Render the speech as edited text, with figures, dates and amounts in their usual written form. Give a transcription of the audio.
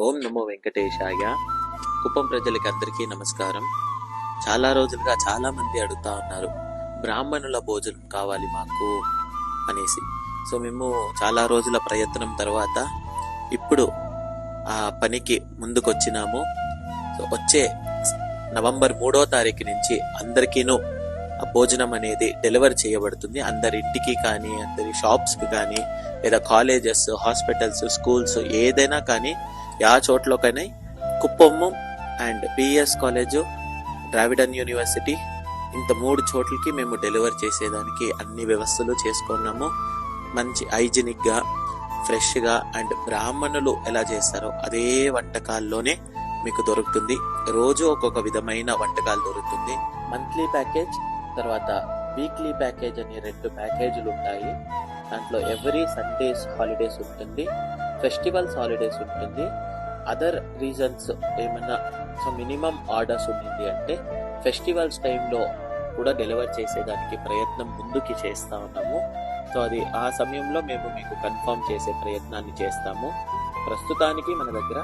ఓం నమో వెంకటేశాయ. కుప్పం ప్రజలకి అందరికీ నమస్కారం. చాలా రోజులుగా చాలా మంది అడుగుతా ఉన్నారు, బ్రాహ్మణుల భోజనం కావాలి మాకు అనేసి. సో మేము చాలా రోజుల ప్రయత్నం తర్వాత ఇప్పుడు ఆ పనికి ముందుకొచ్చినాము. సో వచ్చే నవంబర్ 3వ తారీఖు నుంచి అందరికీను ఆ భోజనం అనేది డెలివర్ చేయబడుతుంది. అందరి ఇంటికి కానీ, అందరి షాప్స్కి కానీ, లేదా కాలేజెస్, హాస్పిటల్స్, స్కూల్స్ ఏదైనా కానీ యా చోట్లోకైనా Kuppam and PS college, Dravidian university, ఇంత 3 చోట్లకి మేము డెలివర్ చేసేదానికి అన్ని వ్యవస్థలు చేసుకున్నాము. మంచి హైజీనిక్గా, ఫ్రెష్గా అండ్ బ్రాహ్మణులు ఎలా చేస్తారో అదే వంటకాల్లోనే మీకు దొరుకుతుంది. రోజు ఒక్కొక్క విధమైన వంటకాలు దొరుకుతుంది. మంత్లీ ప్యాకేజ్, తర్వాత వీక్లీ ప్యాకేజ్ అని 2 ప్యాకేజీలు ఉంటాయి. దాంట్లో ఎవ్రీ సండేస్ హాలిడేస్ ఉంటుంది, ఫెస్టివల్స్ హాలిడేస్ ఉంటుంది. అదర్ రీజన్స్ ఏమన్నా మినిమం ఆర్డర్స్ ఉండింది అంటే ఫెస్టివల్స్ టైంలో కూడా డెలివర్ చేసేదానికి ప్రయత్నం ముందుకి చేస్తా ఉన్నాము. సో అది ఆ సమయంలో మేము మీకు కన్ఫర్మ్ చేసే ప్రయత్నాన్ని చేస్తాము. ప్రస్తుతానికి మన దగ్గర